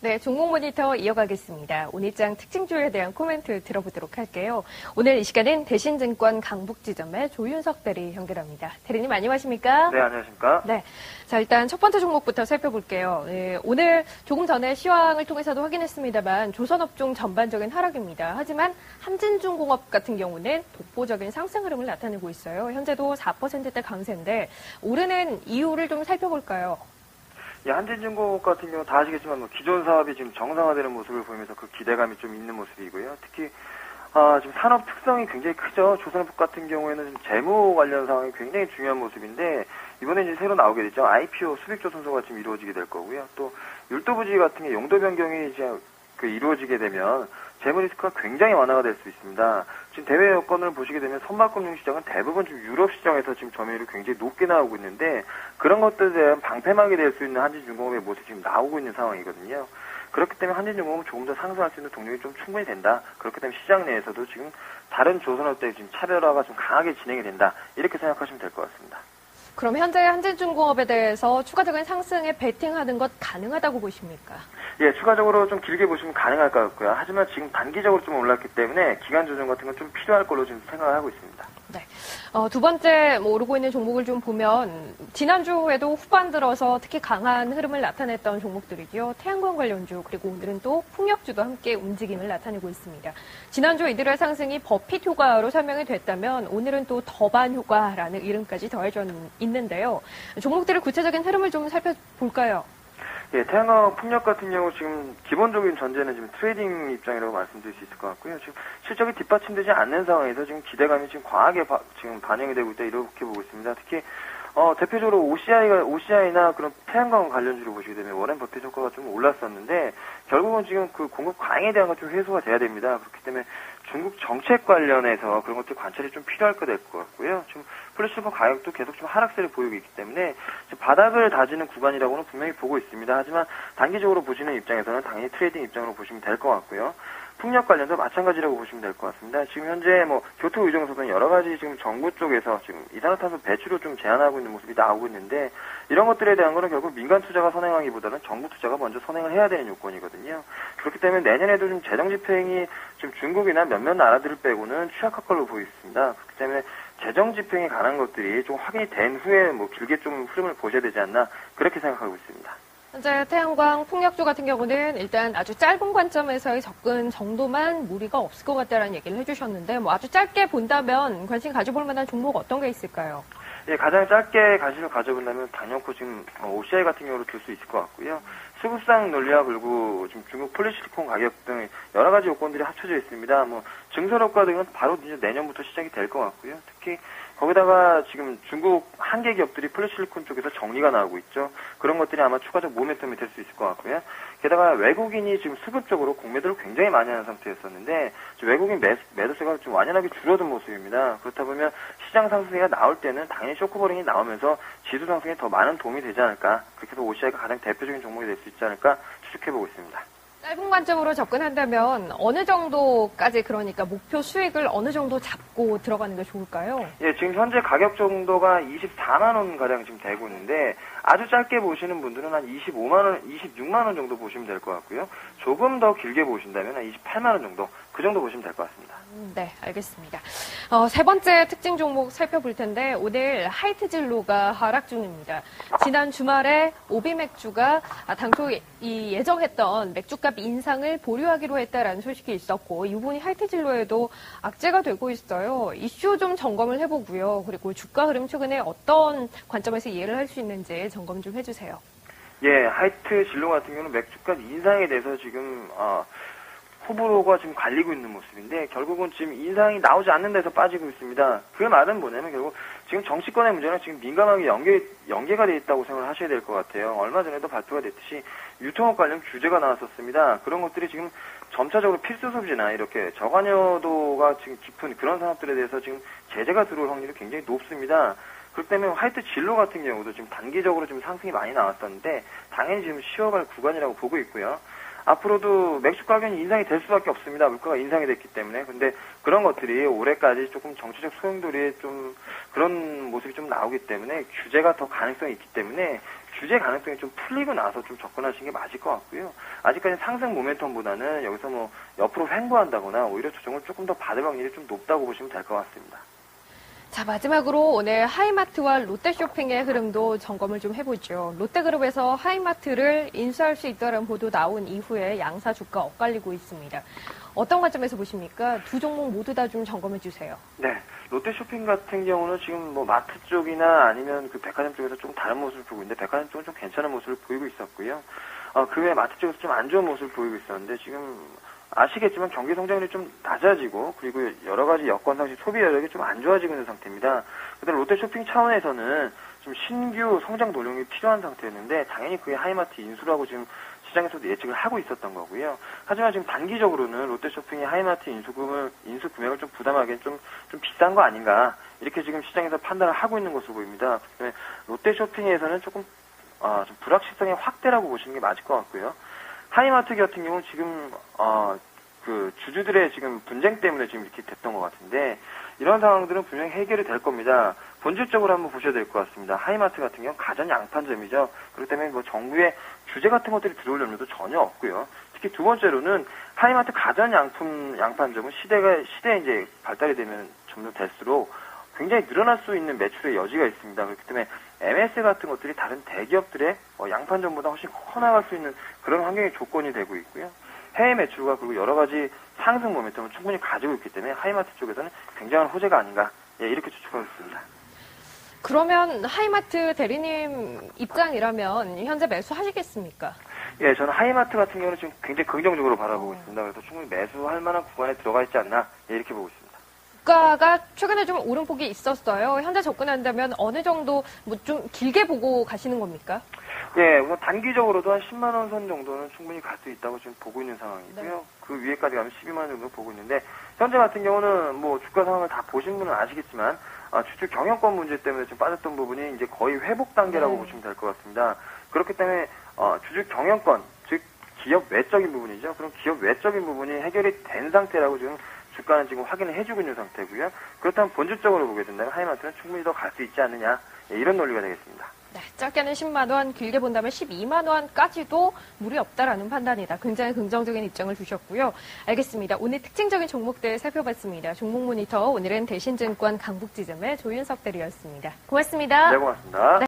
네, 종목 모니터 이어가겠습니다. 오늘장 특징주에 대한 코멘트 들어보도록 할게요. 오늘 이 시간은 대신증권 강북지점의 조윤석 대리 연결합니다. 대리님 안녕하십니까? 네, 안녕하십니까? 네, 자 일단 첫 번째 종목부터 살펴볼게요. 네, 오늘 조금 전에 시황을 통해서도 확인했습니다만 조선업종 전반적인 하락입니다. 하지만 한진중공업 같은 경우는 독보적인 상승 흐름을 나타내고 있어요. 현재도 4%대 강세인데 오르는 이유를 좀 살펴볼까요? 예, 한진중공업 같은 경우 다 아시겠지만 기존 사업이 지금 정상화되는 모습을 보이면서 그 기대감이 좀 있는 모습이고요. 특히 지금 산업 특성이 굉장히 크죠. 조선업 같은 경우에는 지금 재무 관련 상황이 굉장히 중요한 모습인데 이번에 이제 새로 나오게 됐죠. IPO 수익조선소가 지금 이루어지게 될 거고요. 또 율도부지 같은 게 용도 변경이 이제 이루어지게 되면 재무 리스크가 굉장히 완화가 될 수 있습니다. 지금 대외 여건을 보시게 되면 선박금융 시장은 대부분 지금 유럽 시장에서 지금 점유율이 굉장히 높게 나오고 있는데 그런 것들에 대한 방패막이 될 수 있는 한진중공업의 모습이 지금 나오고 있는 상황이거든요. 그렇기 때문에 한진중공업은 조금 더 상승할 수 있는 동력이 좀 충분히 된다. 그렇기 때문에 시장 내에서도 지금 다른 조선업대의 지금 차별화가 좀 강하게 진행이 된다. 이렇게 생각하시면 될 것 같습니다. 그럼 현재 한진중공업에 대해서 추가적인 상승에 베팅하는 것 가능하다고 보십니까? 예, 추가적으로 좀 길게 보시면 가능할 것 같고요. 하지만 지금 단기적으로 좀 올랐기 때문에 기간 조정 같은 건 좀 필요할 걸로 지금 생각을 하고 있습니다. 네. 두 번째 오르고 있는 종목을 좀 보면 지난주에도 후반 들어서 특히 강한 흐름을 나타냈던 종목들이고요. 태양광 관련주 그리고 오늘은 또 풍력주도 함께 움직임을 나타내고 있습니다. 지난주 이들의 상승이 버핏 효과로 설명이 됐다면 오늘은 또 더반 효과라는 이름까지 더해져 있는데요. 종목들의 구체적인 흐름을 좀 살펴볼까요? 예, 태양광 풍력 같은 경우 지금 기본적인 전제는 지금 트레이딩 입장이라고 말씀드릴 수 있을 것 같고요. 지금 실적이 뒷받침되지 않는 상황에서 지금 기대감이 지금 과하게 지금 반영이 되고 있다 이렇게 보고 있습니다. 특히 대표적으로 OCI나 그런 태양광 관련주를 보시게 되면 워렌 버핏 효과가 좀 올랐었는데 결국은 지금 그 공급 과잉에 대한 것 좀 해소가 돼야 됩니다. 그렇기 때문에 중국 정책 관련해서 그런 것들 관찰이 좀 필요할 것 같고요. 지금 플래시sil버 가격도 계속 좀 하락세를 보이고 있기 때문에 지금 바닥을 다지는 구간이라고는 분명히 보고 있습니다. 하지만 단기적으로 보시는 입장에서는 당연히 트레이딩 입장으로 보시면 될 것 같고요. 풍력 관련도 마찬가지라고 보시면 될 것 같습니다. 지금 현재 교토 의정소는 여러 가지 지금 정부 쪽에서 지금 이산화탄소 배출을 좀 제한하고 있는 모습이 나오고 있는데 이런 것들에 대한 거는 결국 민간 투자가 선행하기보다는 정부 투자가 먼저 선행을 해야 되는 요건이거든요. 그렇기 때문에 내년에도 좀 재정 집행이 좀 중국이나 몇몇 나라들을 빼고는 취약할 걸로 보입니다. 그렇기 때문에 재정 집행에 관한 것들이 좀 확인이 된 후에 길게 좀 흐름을 보셔야 되지 않나 그렇게 생각하고 있습니다. 현재 태양광 풍력주 같은 경우는 일단 아주 짧은 관점에서의 접근 정도만 무리가 없을 것 같다라는 얘기를 해주셨는데 아주 짧게 본다면 관심 가져볼 만한 종목 어떤 게 있을까요? 예, 가장 짧게 관심을 가져본다면 단연코 지금 OCI 같은 경우로 들 수 있을 것 같고요. 수급상 논리와 그리고 지금 중국 폴리실리콘 가격 등 여러 가지 요건들이 합쳐져 있습니다. 증설업과 등은 바로 이제 내년부터 시작이 될 것 같고요. 특히 거기다가 지금 중국 한계 기업들이 폴리실리콘 쪽에서 정리가 나오고 있죠. 그런 것들이 아마 추가적 모멘텀이 될 수 있을 것 같고요. 게다가 외국인이 지금 수급적으로 공매도를 굉장히 많이 하는 상태였었는데 외국인 매도세가 좀 완연하게 줄어든 모습입니다. 그렇다 보면 시장 상승세가 나올 때는 당연히 쇼크버링이 나오면서 지수 상승에 더 많은 도움이 되지 않을까. 그렇게 해서 OCI가 가장 대표적인 종목이 될 수 있지 않을까 추측해보고 있습니다. 짧은 관점으로 접근한다면 어느 정도까지 그러니까 목표 수익을 어느 정도 잡고 들어가는 게 좋을까요? 예, 지금 현재 가격 정도가 24만 원 가량 지금 되고 있는데 아주 짧게 보시는 분들은 한 25만 원, 26만 원 정도 보시면 될 것 같고요. 조금 더 길게 보신다면 한 28만 원 정도 그 정도 보시면 될 것 같습니다. 네, 알겠습니다. 세 번째 특징 종목 살펴볼 텐데 오늘 하이트진로가 하락 중입니다. 지난 주말에 오비맥주가 당초 예정했던 맥주값 인상을 보류하기로 했다라는 소식이 있었고 이 부분이 하이트진로에도 악재가 되고 있어요. 이슈 좀 점검을 해보고요. 그리고 주가 흐름 최근에 어떤 관점에서 이해를 할 수 있는지 점검 좀 해주세요. 예, 하이트진로 같은 경우는 맥주값 인상에 대해서 지금 호불호가 지금 갈리고 있는 모습인데 결국은 지금 인상이 나오지 않는 데서 빠지고 있습니다. 그 말은 뭐냐면 결국 지금 정치권의 문제는 지금 민감하게 연계가 돼 있다고 생각을 하셔야 될 것 같아요. 얼마 전에도 발표가 됐듯이 유통업 관련 규제가 나왔었습니다. 그런 것들이 지금 점차적으로 필수 소비재나 이렇게 저관여도가 지금 깊은 그런 산업들에 대해서 지금 제재가 들어올 확률이 굉장히 높습니다. 그렇기 때문에 화이트 진로 같은 경우도 지금 단기적으로 지금 상승이 많이 나왔었는데 당연히 지금 쉬어갈 구간이라고 보고 있고요. 앞으로도 맥주 가격이 인상이 될 수밖에 없습니다. 물가가 인상이 됐기 때문에. 근데 그런 것들이 올해까지 조금 정치적 소용돌이에 좀 그런 모습이 좀 나오기 때문에 규제가 더 가능성이 있기 때문에 규제 가능성이 좀 풀리고 나서 좀 접근하시는 게 맞을 것 같고요. 아직까지 상승 모멘텀보다는 여기서 뭐 옆으로 횡보한다거나 오히려 조정을 조금 더 받을 확률이 좀 높다고 보시면 될 것 같습니다. 자, 마지막으로 오늘 하이마트와 롯데쇼핑의 흐름도 점검을 좀 해보죠. 롯데그룹에서 하이마트를 인수할 수 있다는 보도 나온 이후에 양사 주가 엇갈리고 있습니다. 어떤 관점에서 보십니까? 두 종목 모두 다 좀 점검해 주세요. 네. 롯데쇼핑 같은 경우는 지금 뭐 마트 쪽이나 아니면 그 백화점 쪽에서 좀 다른 모습을 보이고 있는데 백화점 쪽은 좀 괜찮은 모습을 보이고 있었고요. 그 외에 마트 쪽에서 좀 안 좋은 모습을 보이고 있었는데 지금 아시겠지만 경기 성장률이 좀 낮아지고 그리고 여러 가지 여건 상시 소비 여력이 좀 안 좋아지고 있는 상태입니다. 그런데 롯데쇼핑 차원에서는 좀 신규 성장 노력이 필요한 상태였는데 당연히 그게 하이마트 인수라고 지금 시장에서도 예측을 하고 있었던 거고요. 하지만 지금 단기적으로는 롯데쇼핑이 하이마트 인수 금액을 좀 부담하기엔 좀 비싼 거 아닌가 이렇게 지금 시장에서 판단을 하고 있는 것으로 보입니다. 그렇기 때문에 롯데쇼핑에서는 조금 좀 불확실성의 확대라고 보시는 게 맞을 것 같고요. 하이마트 같은 경우는 지금 그 주주들의 지금 분쟁 때문에 지금 이렇게 됐던 것 같은데 이런 상황들은 분명히 해결이 될 겁니다. 본질적으로 한번 보셔야 될 것 같습니다. 하이마트 같은 경우는 가전 양판점이죠. 그렇기 때문에 뭐 정부의 규제 같은 것들이 들어올 염려도 전혀 없고요. 특히 두 번째로는 하이마트 가전 양판점은 시대에 이제 발달이 되면 점점 될수록 굉장히 늘어날 수 있는 매출의 여지가 있습니다. 그렇기 때문에 MS 같은 것들이 다른 대기업들의 양판점보다 훨씬 커나갈 수 있는 그런 환경의 조건이 되고 있고요. 해외 매출과 그리고 여러 가지 상승 모멘텀을 충분히 가지고 있기 때문에 하이마트 쪽에서는 굉장한 호재가 아닌가 이렇게 추측하고 있습니다. 그러면 하이마트 대리님 입장이라면 현재 매수하시겠습니까? 예, 저는 하이마트 같은 경우는 지금 굉장히 긍정적으로 바라보고 있습니다. 그래서 충분히 매수할 만한 구간에 들어가 있지 않나 이렇게 보고 있습니다. 주가가 최근에 좀 오름폭이 있었어요. 현재 접근한다면 어느 정도 뭐 좀 길게 보고 가시는 겁니까? 예, 우선 단기적으로도 한 10만 원 선 정도는 충분히 갈 수 있다고 지금 보고 있는 상황이고요. 네. 그 위에까지 가면 12만 원 정도 보고 있는데 현재 같은 경우는 뭐 주가 상황을 다 보신 분은 아시겠지만 주주 경영권 문제 때문에 지금 빠졌던 부분이 이제 거의 회복 단계라고 보시면 될 것 같습니다. 그렇기 때문에 주주 경영권, 즉 기업 외적인 부분이죠. 그럼 기업 외적인 부분이 해결이 된 상태라고 지금 주가는 지금 확인을 해주고 있는 상태고요. 그렇다면 본질적으로 보게 된다면 하이마트는 충분히 더 갈 수 있지 않느냐 이런 논리가 되겠습니다. 네, 짧게는 10만 원, 길게 본다면 12만 원까지도 무리 없다라는 판단이다. 굉장히 긍정적인 입장을 주셨고요. 알겠습니다. 오늘 특징적인 종목들 살펴봤습니다. 종목 모니터 오늘은 대신증권 강북지점의 조윤석 대리였습니다. 고맙습니다. 네, 고맙습니다. 네.